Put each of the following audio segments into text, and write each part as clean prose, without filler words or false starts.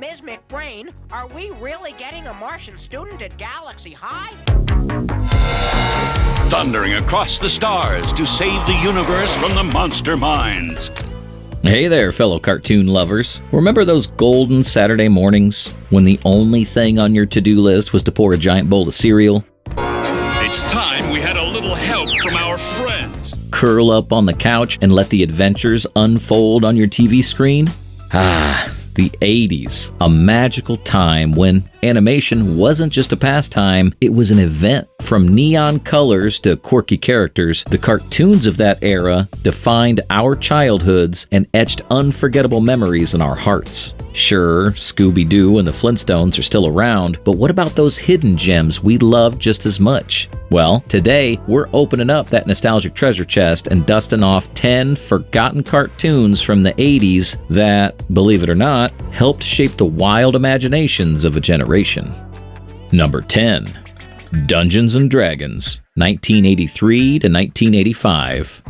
Ms. McBrain, are we really getting a Martian student at Galaxy High? Thundering across the stars to save the universe from the monster minds. Hey there, fellow cartoon lovers. Remember those golden Saturday mornings when the only thing on your to-do list was to pour a giant bowl of cereal? It's time we had a little help from our friends. Curl up on the couch and let the adventures unfold on your TV screen? The 80s, a magical time when animation wasn't just a pastime, it was an event. From neon colors to quirky characters, the cartoons of that era defined our childhoods and etched unforgettable memories in our hearts. Sure, Scooby-Doo and The Flintstones are still around, but what about those hidden gems we loved just as much? Well, today, we're opening up that nostalgic treasure chest and dusting off 10 forgotten cartoons from the 80s that, believe it or not, helped shape the wild imaginations of a generation. Number 10. Dungeons and Dragons, 1983 to 1985.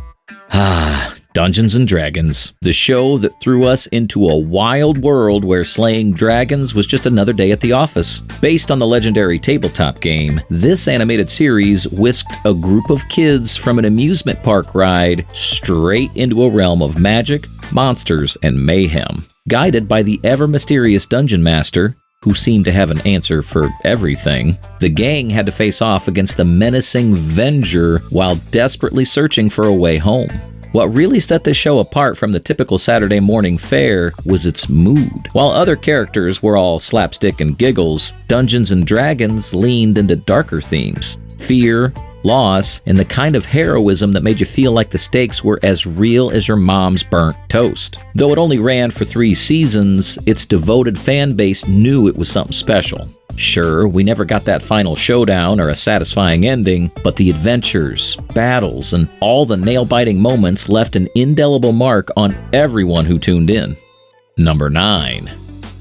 Dungeons and Dragons, the show that threw us into a wild world where slaying dragons was just another day at the office. Based on the legendary tabletop game, this animated series whisked a group of kids from an amusement park ride straight into a realm of magic, monsters, and mayhem. Guided by the ever-mysterious Dungeon Master, who seemed to have an answer for everything, the gang had to face off against the menacing Venger while desperately searching for a way home. What really set this show apart from the typical Saturday morning fare was its mood. While other characters were all slapstick and giggles, Dungeons and Dragons leaned into darker themes: fear, loss, and the kind of heroism that made you feel like the stakes were as real as your mom's burnt toast. Though it only ran for 3 seasons, its devoted fan base knew it was something special. Sure, we never got that final showdown or a satisfying ending, but the adventures, battles, and all the nail-biting moments left an indelible mark on everyone who tuned in. Number 9.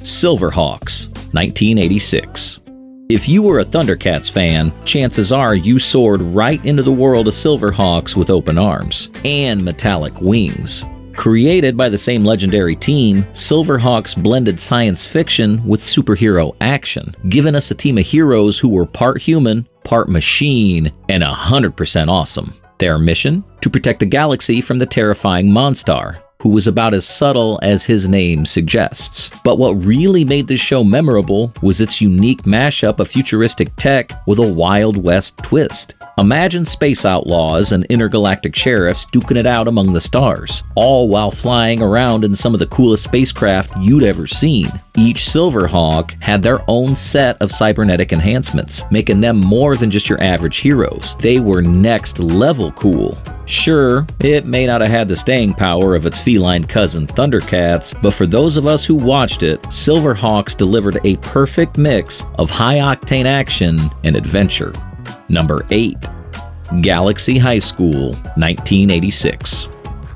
Silverhawks, 1986. If you were a Thundercats fan, chances are you soared right into the world of Silverhawks with open arms and metallic wings. Created by the same legendary team, Silverhawks blended science fiction with superhero action, giving us a team of heroes who were part human, part machine, and 100% awesome. Their mission? To protect the galaxy from the terrifying Monstar, who was about as subtle as his name suggests. But what really made this show memorable was its unique mashup of futuristic tech with a Wild West twist. Imagine space outlaws and intergalactic sheriffs duking it out among the stars, all while flying around in some of the coolest spacecraft you'd ever seen. Each Silverhawk had their own set of cybernetic enhancements, making them more than just your average heroes. They were next level cool. Sure, it may not have had the staying power of its feline cousin Thundercats, but for those of us who watched it, Silverhawks delivered a perfect mix of high-octane action and adventure. Number 8. Galaxy High School, 1986.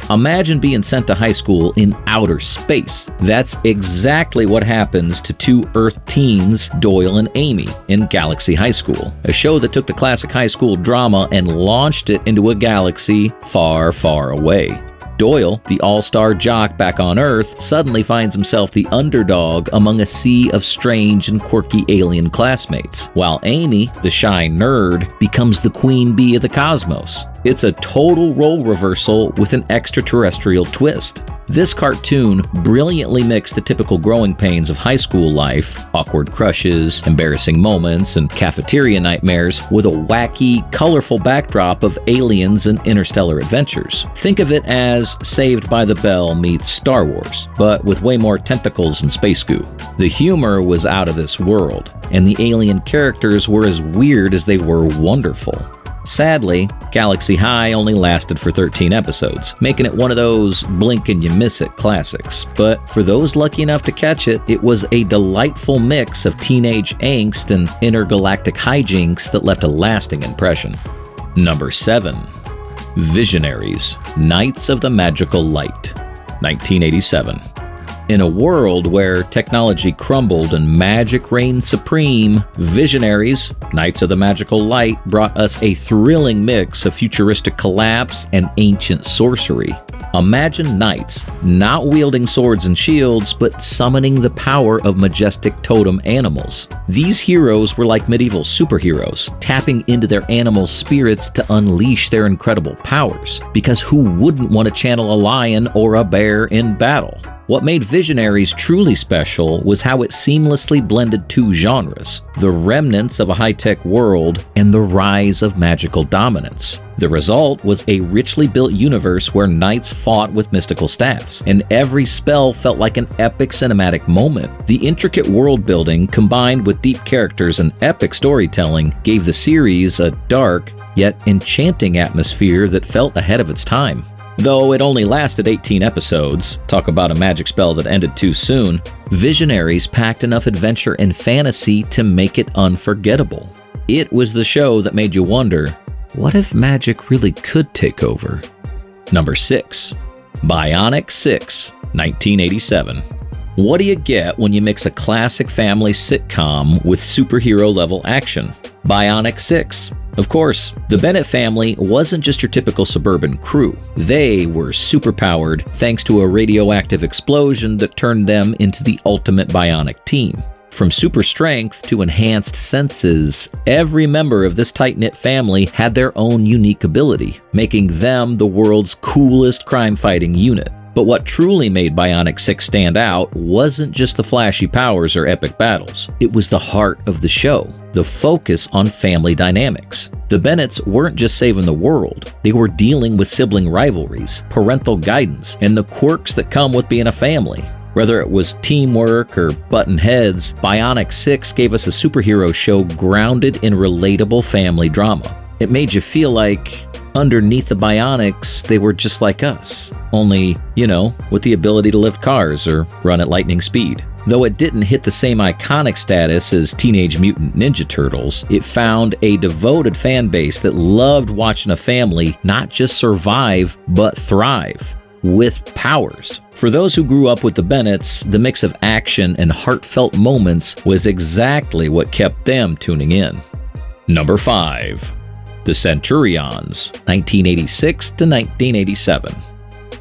Imagine being sent to high school in outer space. That's exactly what happens to 2 Earth teens, Doyle and Amy, in Galaxy High School, a show that took the classic high school drama and launched it into a galaxy far, far away. Doyle, the all-star jock back on Earth, suddenly finds himself the underdog among a sea of strange and quirky alien classmates, while Amy, the shy nerd, becomes the queen bee of the cosmos. It's a total role reversal with an extraterrestrial twist. This cartoon brilliantly mixed the typical growing pains of high school life, awkward crushes, embarrassing moments, and cafeteria nightmares, with a wacky, colorful backdrop of aliens and interstellar adventures. Think of it as Saved by the Bell meets Star Wars, but with way more tentacles and space goo. The humor was out of this world, and the alien characters were as weird as they were wonderful. Sadly, Galaxy High only lasted for 13 episodes, making it one of those blink-and-you-miss-it classics. But for those lucky enough to catch it, it was a delightful mix of teenage angst and intergalactic hijinks that left a lasting impression. Number 7. Visionaries, Knights of the Magical Light, 1987. In a world where technology crumbled and magic reigned supreme, Visionaries, Knights of the Magical Light, brought us a thrilling mix of futuristic collapse and ancient sorcery. Imagine knights, not wielding swords and shields, but summoning the power of majestic totem animals. These heroes were like medieval superheroes, tapping into their animal spirits to unleash their incredible powers. Because who wouldn't want to channel a lion or a bear in battle? What made Visionaries truly special was how it seamlessly blended two genres, the remnants of a high-tech world and the rise of magical dominance. The result was a richly built universe where knights fought with mystical staffs, and every spell felt like an epic cinematic moment. The intricate world building, combined with deep characters and epic storytelling, gave the series a dark, yet enchanting atmosphere that felt ahead of its time. Though it only lasted 18 episodes, talk about a magic spell that ended too soon, Visionaries packed enough adventure and fantasy to make it unforgettable. It was the show that made you wonder, what if magic really could take over? Number 6. Bionic Six, 1987. What do you get when you mix a classic family sitcom with superhero-level action? Bionic Six. Of course, the Bennett family wasn't just your typical suburban crew. They were superpowered thanks to a radioactive explosion that turned them into the ultimate bionic team. From super strength to enhanced senses, every member of this tight-knit family had their own unique ability, making them the world's coolest crime-fighting unit. But what truly made Bionic Six stand out wasn't just the flashy powers or epic battles. It was the heart of the show, the focus on family dynamics. The Bennetts weren't just saving the world. They were dealing with sibling rivalries, parental guidance, and the quirks that come with being a family. Whether it was teamwork or button heads, Bionic Six gave us a superhero show grounded in relatable family drama. It made you feel like underneath the Bionics, they were just like us. Only, with the ability to lift cars or run at lightning speed. Though it didn't hit the same iconic status as Teenage Mutant Ninja Turtles, it found a devoted fan base that loved watching a family not just survive, but thrive. With powers. For those who grew up with the Bennetts, the mix of action and heartfelt moments was exactly what kept them tuning in. Number 5. The Centurions, 1986 to 1987.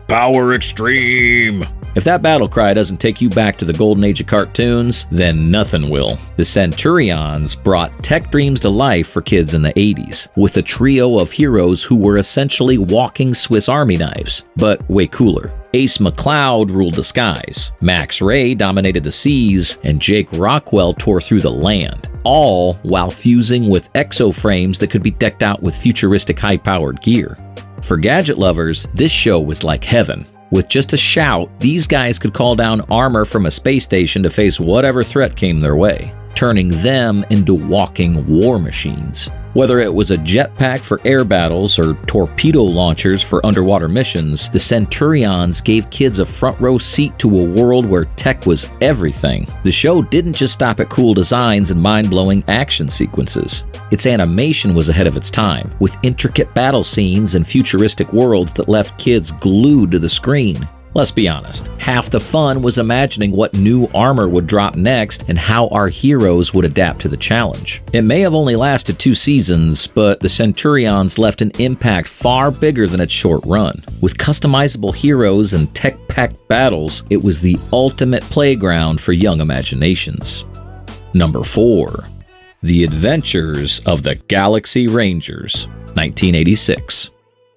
Power Extreme! If that battle cry doesn't take you back to the golden age of cartoons, then nothing will. The Centurions brought tech dreams to life for kids in the 80s, with a trio of heroes who were essentially walking Swiss Army knives, but way cooler. Ace McCloud ruled the skies, Max Ray dominated the seas, and Jake Rockwell tore through the land, all while fusing with exoframes that could be decked out with futuristic high-powered gear. For gadget lovers, this show was like heaven. With just a shout, these guys could call down armor from a space station to face whatever threat came their way, turning them into walking war machines. Whether it was a jetpack for air battles or torpedo launchers for underwater missions, the Centurions gave kids a front row seat to a world where tech was everything. The show didn't just stop at cool designs and mind-blowing action sequences. Its animation was ahead of its time, with intricate battle scenes and futuristic worlds that left kids glued to the screen. Let's be honest, half the fun was imagining what new armor would drop next and how our heroes would adapt to the challenge. It may have only lasted 2 seasons, but the Centurions left an impact far bigger than its short run. With customizable heroes and tech-packed battles, it was the ultimate playground for young imaginations. Number 4. The Adventures of the Galaxy Rangers, 1986.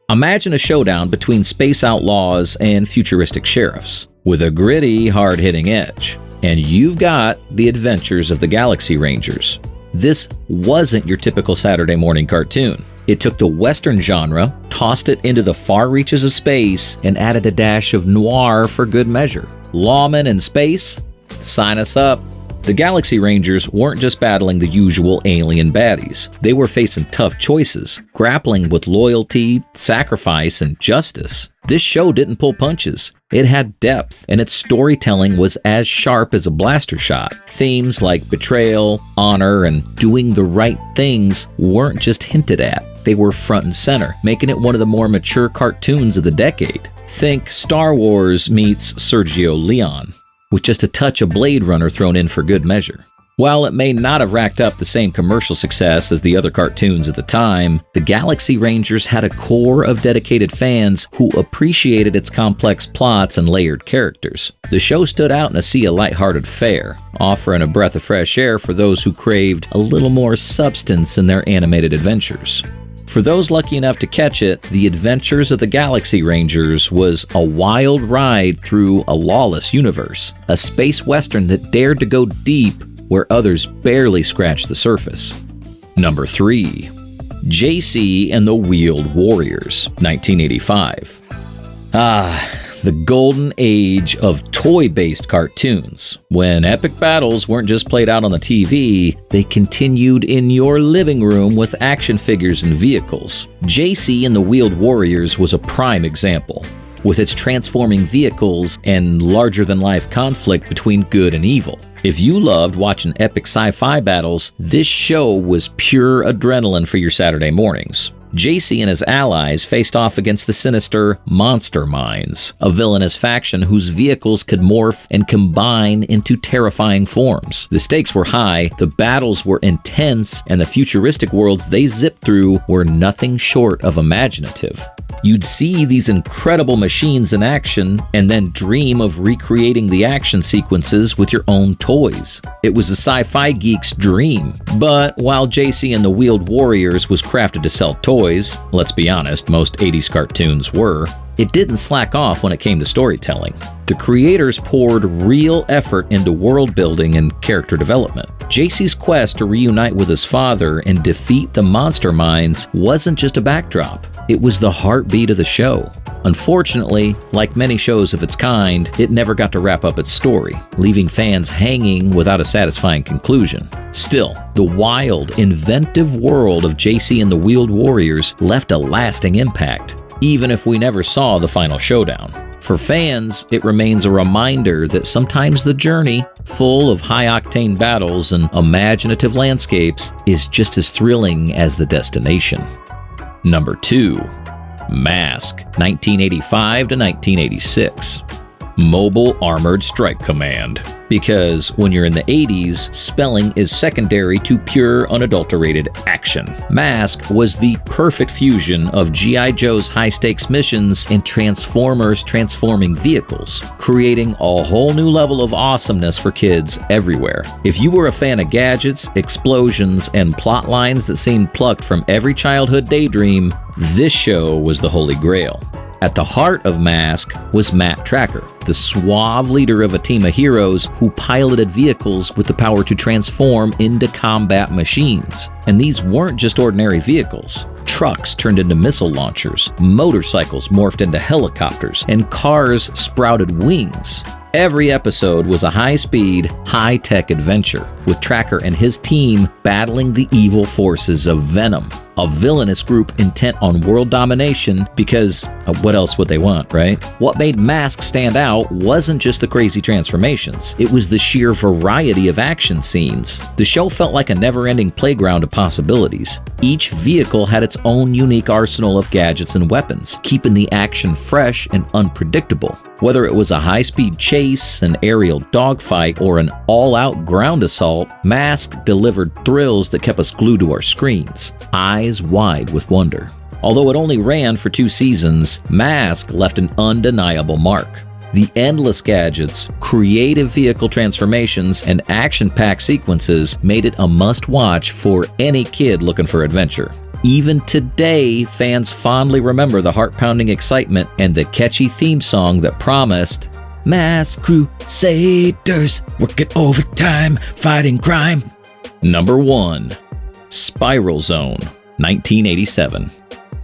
Imagine a showdown between space outlaws and futuristic sheriffs, with a gritty, hard-hitting edge. And you've got the Adventures of the Galaxy Rangers. This wasn't your typical Saturday morning cartoon. It took the Western genre, tossed it into the far reaches of space, and added a dash of noir for good measure. Lawmen in space? Sign us up. The Galaxy Rangers weren't just battling the usual alien baddies. They were facing tough choices, grappling with loyalty, sacrifice, and justice. This show didn't pull punches. It had depth, and its storytelling was as sharp as a blaster shot. Themes like betrayal, honor, and doing the right things weren't just hinted at. They were front and center, making it one of the more mature cartoons of the decade. Think Star Wars meets Sergio Leone, with just a touch of Blade Runner thrown in for good measure. While it may not have racked up the same commercial success as the other cartoons at the time, the Galaxy Rangers had a core of dedicated fans who appreciated its complex plots and layered characters. The show stood out in a sea of lighthearted fare, offering a breath of fresh air for those who craved a little more substance in their animated adventures. For those lucky enough to catch it, The Adventures of the Galaxy Rangers was a wild ride through a lawless universe, a space western that dared to go deep where others barely scratched the surface. Number 3. Jayce and the Wheeled Warriors, 1985. The golden age of toy-based cartoons. When epic battles weren't just played out on the TV, they continued in your living room with action figures and vehicles. Jayce and the Wheeled Warriors was a prime example, with its transforming vehicles and larger-than-life conflict between good and evil. If you loved watching epic sci-fi battles, this show was pure adrenaline for your Saturday mornings. Jayce and his allies faced off against the sinister Monster Minds, a villainous faction whose vehicles could morph and combine into terrifying forms. The stakes were high, the battles were intense, and the futuristic worlds they zipped through were nothing short of imaginative. You'd see these incredible machines in action and then dream of recreating the action sequences with your own toys. It was a sci-fi geek's dream. But while Jayce and the Wheeled Warriors was crafted to sell toys, let's be honest, most 80s cartoons were, it didn't slack off when it came to storytelling. The creators poured real effort into world building and character development. Jayce's quest to reunite with his father and defeat the Monster Minds wasn't just a backdrop, it was the heartbeat of the show. Unfortunately, like many shows of its kind, it never got to wrap up its story, leaving fans hanging without a satisfying conclusion. Still, the wild, inventive world of Jayce and the Wheeled Warriors left a lasting impact, even if we never saw the final showdown. For fans, it remains a reminder that sometimes the journey, full of high-octane battles and imaginative landscapes, is just as thrilling as the destination. Number 2. M.A.S.K, 1985 to 1986. Mobile Armored Strike Command. Because when you're in the 80s, spelling is secondary to pure, unadulterated action. M.A.S.K was the perfect fusion of G.I. Joe's high-stakes missions and Transformers' transforming vehicles, creating a whole new level of awesomeness for kids everywhere. If you were a fan of gadgets, explosions, and plot lines that seemed plucked from every childhood daydream, this show was the holy grail. At the heart of M.A.S.K was Matt Tracker, the suave leader of a team of heroes who piloted vehicles with the power to transform into combat machines. And these weren't just ordinary vehicles. Trucks turned into missile launchers, motorcycles morphed into helicopters, and cars sprouted wings. Every episode was a high-speed, high-tech adventure, with Tracker and his team battling the evil forces of Venom, a villainous group intent on world domination because what else would they want, right? What made M.A.S.K stand out wasn't just the crazy transformations. It was the sheer variety of action scenes. The show felt like a never-ending playground of possibilities. Each vehicle had its own unique arsenal of gadgets and weapons, keeping the action fresh and unpredictable. Whether it was a high-speed chase, an aerial dogfight, or an all-out ground assault, M.A.S.K delivered thrills that kept us glued to our screens, eyes wide with wonder. Although it only ran for 2 seasons, M.A.S.K left an undeniable mark. The endless gadgets, creative vehicle transformations, and action-packed sequences made it a must-watch for any kid looking for adventure. Even today, fans fondly remember the heart-pounding excitement and the catchy theme song that promised, "Masked Crusaders, working overtime, fighting crime." Number 1. Spiral Zone, 1987.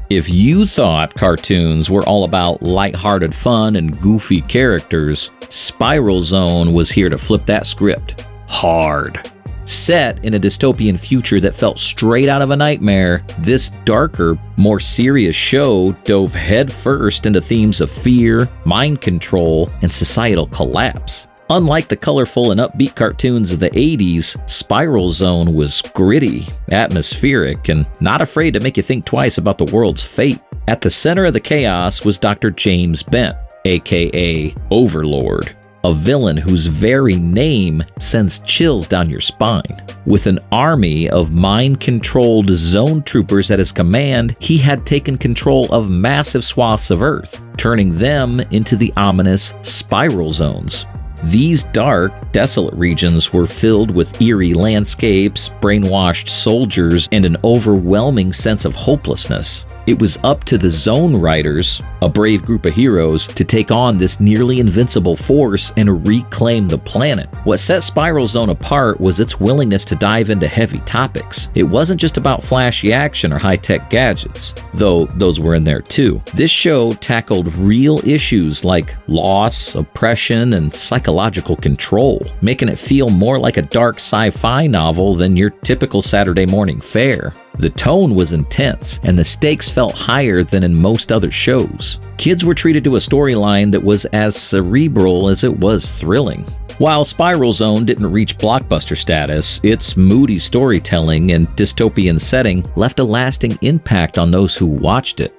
If you thought cartoons were all about lighthearted fun and goofy characters, Spiral Zone was here to flip that script hard. Set in a dystopian future that felt straight out of a nightmare, this darker, more serious show dove headfirst into themes of fear, mind control, and societal collapse. Unlike the colorful and upbeat cartoons of the 80s, Spiral Zone was gritty, atmospheric, and not afraid to make you think twice about the world's fate. At the center of the chaos was Dr. James Bent, aka Overlord, a villain whose very name sends chills down your spine. With an army of mind-controlled zone troopers at his command, he had taken control of massive swaths of Earth, turning them into the ominous spiral zones. These dark, desolate regions were filled with eerie landscapes, brainwashed soldiers, and an overwhelming sense of hopelessness. It was up to the Zone Riders, a brave group of heroes, to take on this nearly invincible force and reclaim the planet. What set Spiral Zone apart was its willingness to dive into heavy topics. It wasn't just about flashy action or high-tech gadgets, though those were in there too. This show tackled real issues like loss, oppression, and psychological control, making it feel more like a dark sci-fi novel than your typical Saturday morning fare. The tone was intense, and the stakes felt higher than in most other shows. Kids were treated to a storyline that was as cerebral as it was thrilling. While Spiral Zone didn't reach blockbuster status, its moody storytelling and dystopian setting left a lasting impact on those who watched it.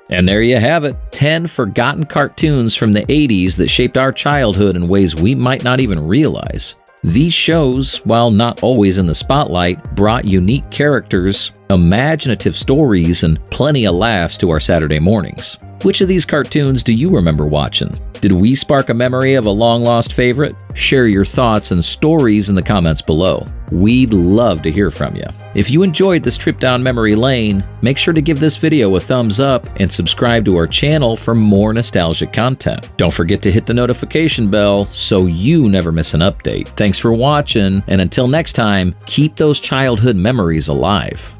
And there you have it, 10 forgotten cartoons from the 80s that shaped our childhood in ways we might not even realize. These shows, while not always in the spotlight, brought unique characters, imaginative stories, and plenty of laughs to our Saturday mornings. Which of these cartoons do you remember watching? Did we spark a memory of a long-lost favorite? Share your thoughts and stories in the comments below. We'd love to hear from you. If you enjoyed this trip down memory lane, make sure to give this video a thumbs up and subscribe to our channel for more nostalgic content. Don't forget to hit the notification bell so you never miss an update. Thanks for watching, and until next time, keep those childhood memories alive.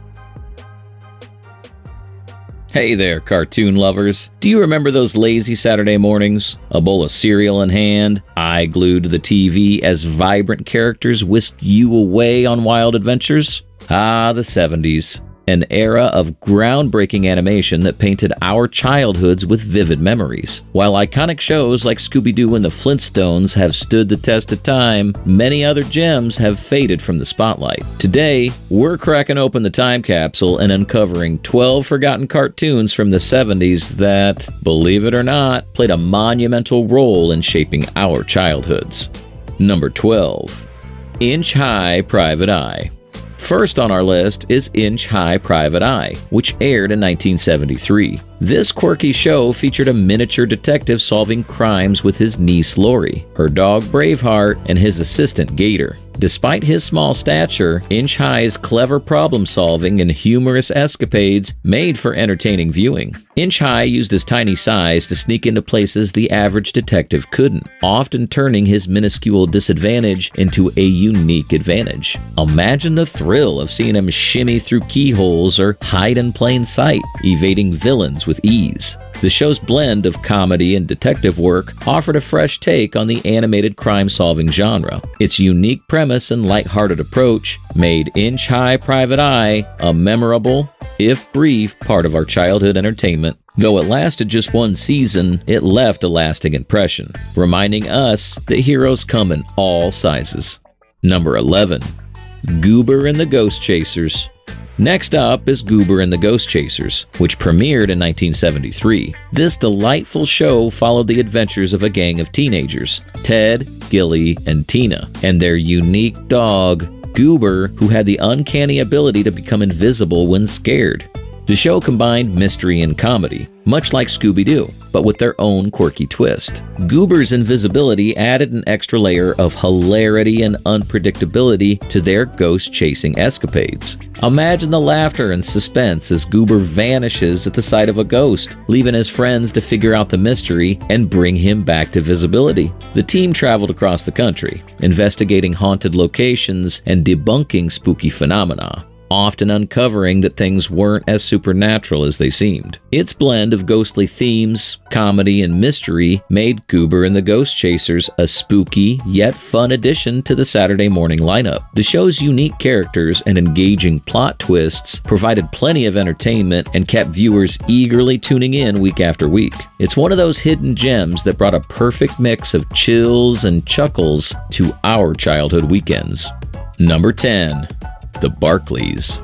Hey there, cartoon lovers. Do you remember those lazy Saturday mornings? A bowl of cereal in hand, eye glued to the TV as vibrant characters whisked you away on wild adventures? Ah, the 70s. An era of groundbreaking animation that painted our childhoods with vivid memories. While iconic shows like Scooby-Doo and The Flintstones have stood the test of time, many other gems have faded from the spotlight. Today, we're cracking open the time capsule and uncovering 12 forgotten cartoons from the 70s that, believe it or not, played a monumental role in shaping our childhoods. Number 12. Inch High Private Eye. First on our list is Inch High Private Eye, which aired in 1973. This quirky show featured a miniature detective solving crimes with his niece Lori, her dog Braveheart, and his assistant Gator. Despite his small stature, Inch High's clever problem-solving and humorous escapades made for entertaining viewing. Inch High used his tiny size to sneak into places the average detective couldn't, often turning his minuscule disadvantage into a unique advantage. Imagine the thrill of seeing him shimmy through keyholes or hide in plain sight, evading villains with ease. The show's blend of comedy and detective work offered a fresh take on the animated crime-solving genre. Its unique premise and lighthearted approach made Inch High Private Eye a memorable, if brief, part of our childhood entertainment. Though it lasted just one season, it left a lasting impression, reminding us that heroes come in all sizes. Number 11. Goober and the Ghost Chasers. Next up is Goober and the Ghost Chasers, which premiered in 1973. This delightful show followed the adventures of a gang of teenagers, Ted, Gilly, and Tina, and their unique dog, Goober, who had the uncanny ability to become invisible when scared. The show combined mystery and comedy, much like Scooby-Doo, but with their own quirky twist. Goober's invisibility added an extra layer of hilarity and unpredictability to their ghost-chasing escapades. Imagine the laughter and suspense as Goober vanishes at the sight of a ghost, leaving his friends to figure out the mystery and bring him back to visibility. The team traveled across the country, investigating haunted locations and debunking spooky phenomena, often uncovering that things weren't as supernatural as they seemed. Its blend of ghostly themes, comedy, and mystery made Goober and the Ghost Chasers a spooky yet fun addition to the Saturday morning lineup. The show's unique characters and engaging plot twists provided plenty of entertainment and kept viewers eagerly tuning in week after week. It's one of those hidden gems that brought a perfect mix of chills and chuckles to our childhood weekends. Number 10. The Barkleys.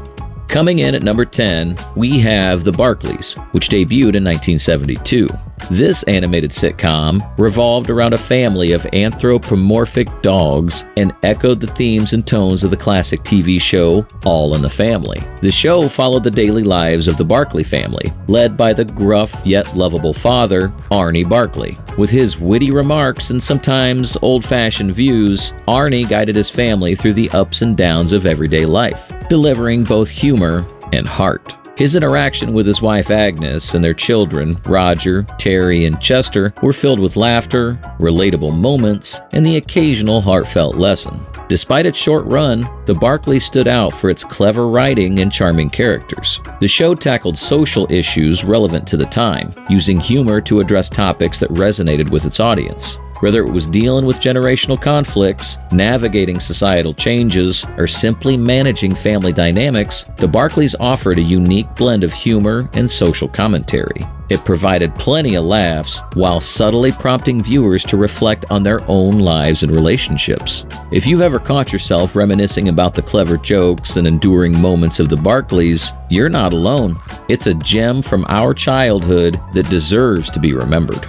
Coming in at number 10, we have The Barkleys, which debuted in 1972. This animated sitcom revolved around a family of anthropomorphic dogs and echoed the themes and tones of the classic TV show All in the Family. The show followed the daily lives of the Barkley family, led by the gruff yet lovable father, Arnie Barkley. With his witty remarks and sometimes old-fashioned views, Arnie guided his family through the ups and downs of everyday life, delivering both humor and heart. His interaction with his wife Agnes and their children, Roger, Terry, and Chester, were filled with laughter, relatable moments, and the occasional heartfelt lesson. Despite its short run, The Barkleys stood out for its clever writing and charming characters. The show tackled social issues relevant to the time, using humor to address topics that resonated with its audience. Whether it was dealing with generational conflicts, navigating societal changes, or simply managing family dynamics, The Barkleys offered a unique blend of humor and social commentary. It provided plenty of laughs while subtly prompting viewers to reflect on their own lives and relationships. If you've ever caught yourself reminiscing about the clever jokes and enduring moments of The Barkleys, you're not alone. It's a gem from our childhood that deserves to be remembered.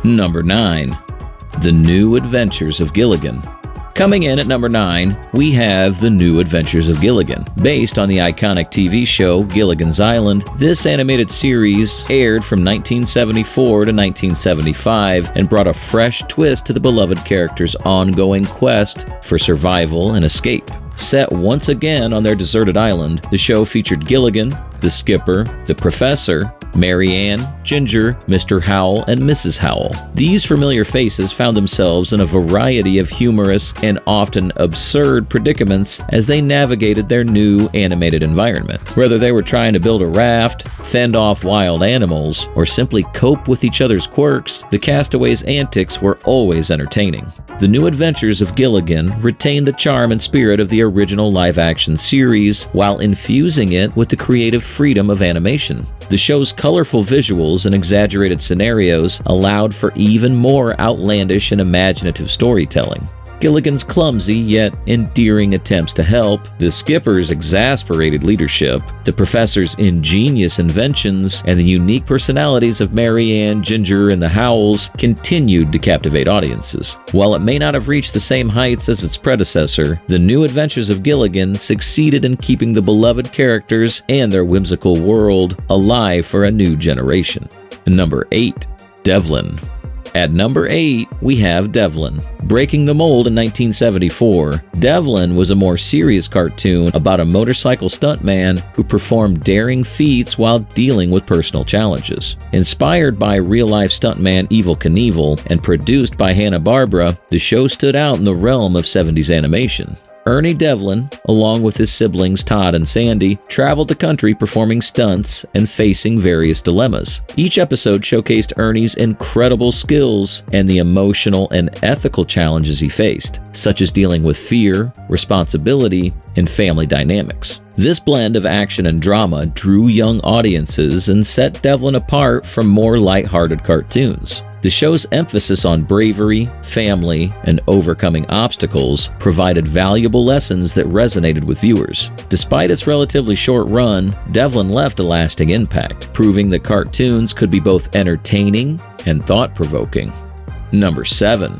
Number 9. The New Adventures of Gilligan. Coming in at number 9, we have The New Adventures of Gilligan. Based on the iconic TV show Gilligan's Island, this animated series aired from 1974 to 1975 and brought a fresh twist to the beloved characters' ongoing quest for survival and escape. Set once again on their deserted island, the show featured Gilligan, the skipper, the professor, Mary Ann, Ginger, Mr. Howell, and Mrs. Howell. These familiar faces found themselves in a variety of humorous and often absurd predicaments as they navigated their new animated environment. Whether they were trying to build a raft, fend off wild animals, or simply cope with each other's quirks, the castaways' antics were always entertaining. The New Adventures of Gilligan retained the charm and spirit of the original live-action series while infusing it with the creative freedom of animation. The show's colorful visuals and exaggerated scenarios allowed for even more outlandish and imaginative storytelling. Gilligan's clumsy yet endearing attempts to help, the skipper's exasperated leadership, the professor's ingenious inventions, and the unique personalities of Mary Ann, Ginger, and the Howells continued to captivate audiences. While it may not have reached the same heights as its predecessor, The New Adventures of Gilligan succeeded in keeping the beloved characters and their whimsical world alive for a new generation. Number 8. Devlin. At number 8, we have Devlin. Breaking the mold in 1974, Devlin was a more serious cartoon about a motorcycle stuntman who performed daring feats while dealing with personal challenges. Inspired by real-life stuntman Evel Knievel and produced by Hanna-Barbera, the show stood out in the realm of 70s animation. Ernie Devlin, along with his siblings Todd and Sandy, traveled the country performing stunts and facing various dilemmas. Each episode showcased Ernie's incredible skills and the emotional and ethical challenges he faced, such as dealing with fear, responsibility, and family dynamics. This blend of action and drama drew young audiences and set Devlin apart from more lighthearted cartoons. The show's emphasis on bravery, family, and overcoming obstacles provided valuable lessons that resonated with viewers. Despite its relatively short run, Devlin left a lasting impact, proving that cartoons could be both entertaining and thought-provoking. Number 7.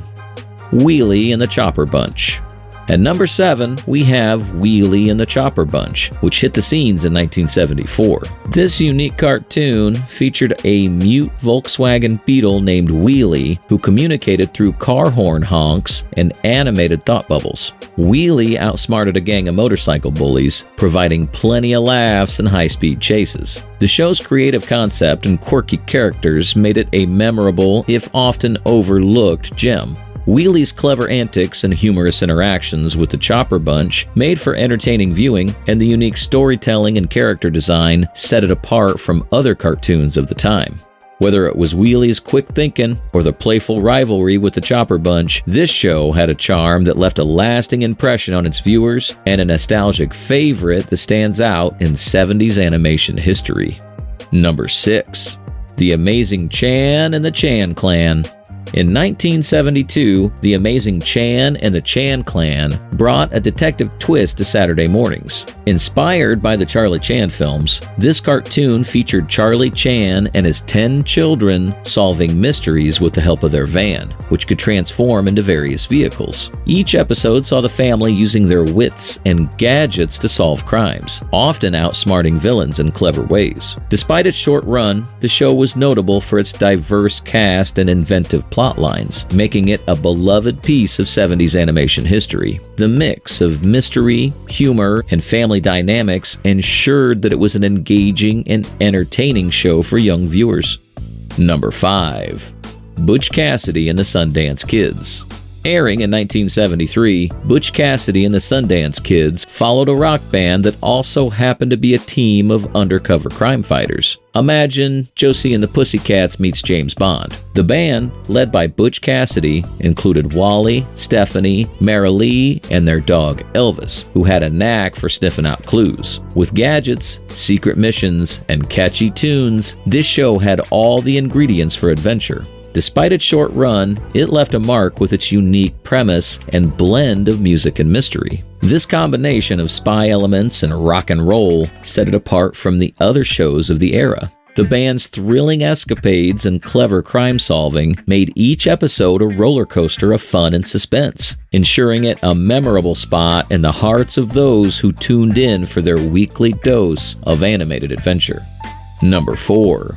Wheelie and the Chopper Bunch. At number 7, we have Wheelie and the Chopper Bunch, which hit the scenes in 1974. This unique cartoon featured a mute Volkswagen Beetle named Wheelie who communicated through car horn honks and animated thought bubbles. Wheelie outsmarted a gang of motorcycle bullies, providing plenty of laughs and high-speed chases. The show's creative concept and quirky characters made it a memorable, if often overlooked, gem. Wheelie's clever antics and humorous interactions with the Chopper Bunch made for entertaining viewing, and the unique storytelling and character design set it apart from other cartoons of the time. Whether it was Wheelie's quick thinking or the playful rivalry with the Chopper Bunch, this show had a charm that left a lasting impression on its viewers and a nostalgic favorite that stands out in 70s animation history. Number 6. The Amazing Chan and the Chan Clan. In 1972, the amazing Chan and the Chan Clan brought a detective twist to Saturday mornings. Inspired by the Charlie Chan films, this cartoon featured Charlie Chan and his 10 children solving mysteries with the help of their van, which could transform into various vehicles. Each episode saw the family using their wits and gadgets to solve crimes, often outsmarting villains in clever ways. Despite its short run, the show was notable for its diverse cast and inventive plot lines, making it a beloved piece of 70s animation history. The mix of mystery, humor, and family dynamics ensured that it was an engaging and entertaining show for young viewers. Number 5. Butch Cassidy and the Sundance Kids. Airing in 1973, Butch Cassidy and the Sundance Kids followed a rock band that also happened to be a team of undercover crime fighters. Imagine Josie and the Pussycats meets James Bond. The band, led by Butch Cassidy, included Wally, Stephanie, Marilee, and their dog Elvis, who had a knack for sniffing out clues. With gadgets, secret missions, and catchy tunes, this show had all the ingredients for adventure. Despite its short run, it left a mark with its unique premise and blend of music and mystery. This combination of spy elements and rock and roll set it apart from the other shows of the era. The band's thrilling escapades and clever crime solving made each episode a roller coaster of fun and suspense, ensuring it a memorable spot in the hearts of those who tuned in for their weekly dose of animated adventure. Number 4.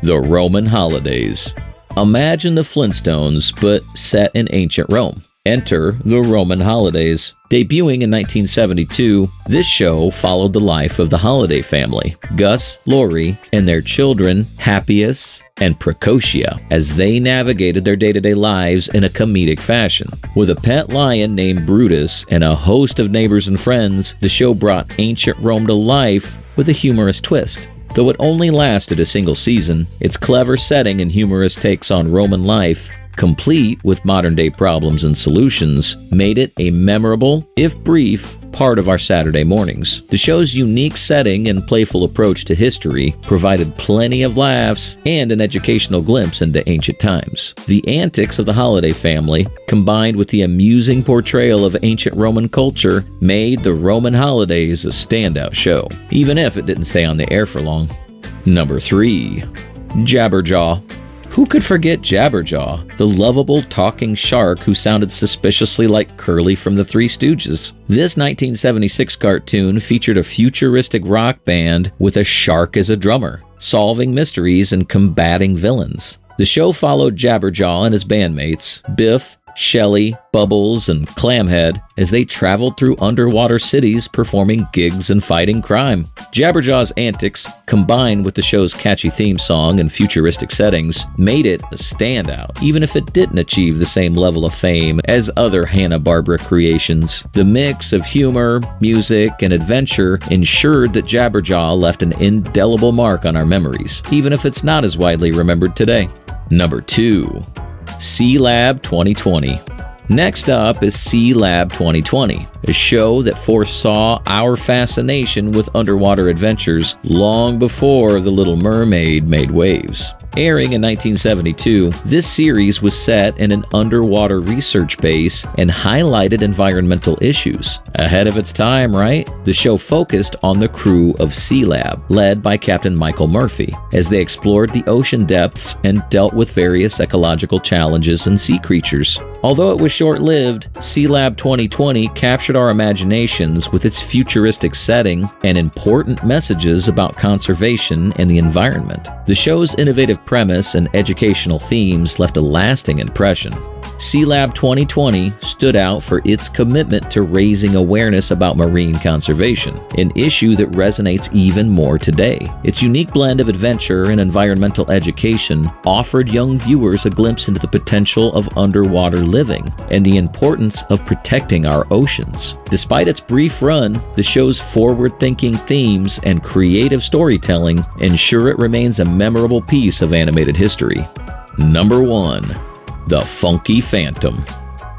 The Roman Holidays. Imagine the Flintstones, but set in ancient Rome. Enter the Roman Holidays. Debuting in 1972, this show followed the life of the Holiday family, Gus, Lori, and their children, Happius and Procotia, as they navigated their day-to-day lives in a comedic fashion. With a pet lion named Brutus and a host of neighbors and friends, the show brought ancient Rome to life with a humorous twist. Though it only lasted a single season, its clever setting and humorous takes on Roman life, complete with modern-day problems and solutions, made it a memorable, if brief, part of our Saturday mornings. The show's unique setting and playful approach to history provided plenty of laughs and an educational glimpse into ancient times. The antics of the Holiday family, combined with the amusing portrayal of ancient Roman culture, made the Roman Holidays a standout show, even if it didn't stay on the air for long. Number 3. Jabberjaw. Who could forget Jabberjaw, the lovable talking shark who sounded suspiciously like Curly from the Three Stooges? This 1976 cartoon featured a futuristic rock band with a shark as a drummer, solving mysteries and combating villains. The show followed Jabberjaw and his bandmates, Biff, Shelly, Bubbles, and Clamhead, as they traveled through underwater cities performing gigs and fighting crime. Jabberjaw's antics, combined with the show's catchy theme song and futuristic settings, made it a standout, even if it didn't achieve the same level of fame as other Hanna-Barbera creations. The mix of humor, music, and adventure ensured that Jabberjaw left an indelible mark on our memories, even if it's not as widely remembered today. Number 2. Sealab 2020. Next up is Sealab 2020, a show that foresaw our fascination with underwater adventures long before The Little Mermaid made waves. Airing in 1972, this series was set in an underwater research base and highlighted environmental issues. Ahead of its time, right? The show focused on the crew of Sealab, led by Captain Michael Murphy, as they explored the ocean depths and dealt with various ecological challenges and sea creatures. Although it was short-lived, Sealab 2020 captured our imaginations with its futuristic setting and important messages about conservation and the environment. The show's innovative premise and educational themes left a lasting impression. Sealab 2020 stood out for its commitment to raising awareness about marine conservation, an issue that resonates even more today. Its unique blend of adventure and environmental education offered young viewers a glimpse into the potential of underwater living and the importance of protecting our oceans. Despite its brief run, the show's forward-thinking themes and creative storytelling ensure it remains a memorable piece of animated history. Number 1. The Funky Phantom.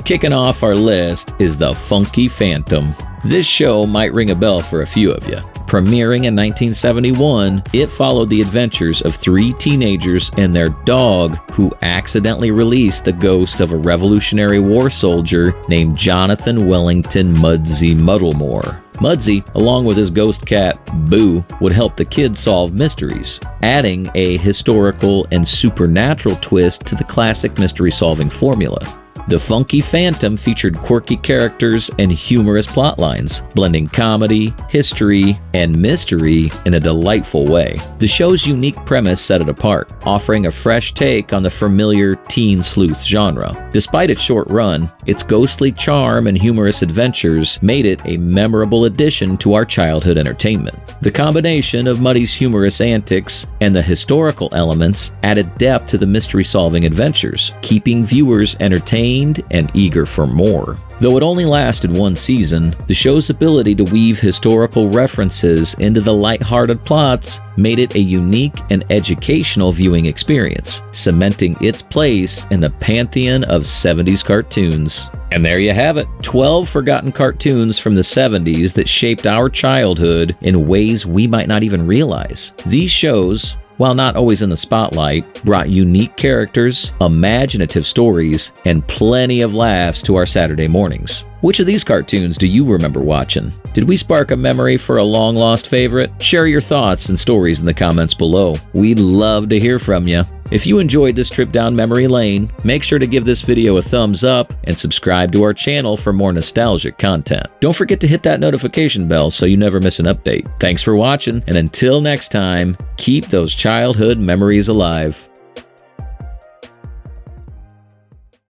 Kicking off our list is The Funky Phantom. This show might ring a bell for a few of you. Premiering in 1971, it followed the adventures of 3 teenagers and their dog who accidentally released the ghost of a Revolutionary War soldier named Jonathan Wellington Mudsie Muddlemore. Mudsie, along with his ghost cat, Boo, would help the kids solve mysteries, adding a historical and supernatural twist to the classic mystery-solving formula. The Funky Phantom featured quirky characters and humorous plotlines, blending comedy, history, and mystery in a delightful way. The show's unique premise set it apart, offering a fresh take on the familiar teen sleuth genre. Despite its short run, its ghostly charm and humorous adventures made it a memorable addition to our childhood entertainment. The combination of Muddy's humorous antics and the historical elements added depth to the mystery-solving adventures, keeping viewers entertained and eager for more. Though it only lasted 1 season, the show's ability to weave historical references into the lighthearted plots made it a unique and educational viewing experience, cementing its place in the pantheon of 70s cartoons. And there you have it, 12 forgotten cartoons from the 70s that shaped our childhood in ways we might not even realize. These shows, while not always in the spotlight, brought unique characters, imaginative stories, and plenty of laughs to our Saturday mornings. Which of these cartoons do you remember watching? Did we spark a memory for a long-lost favorite? Share your thoughts and stories in the comments below. We'd love to hear from you. If you enjoyed this trip down memory lane, make sure to give this video a thumbs up and subscribe to our channel for more nostalgic content. Don't forget to hit that notification bell so you never miss an update. Thanks for watching, and until next time, keep those childhood memories alive.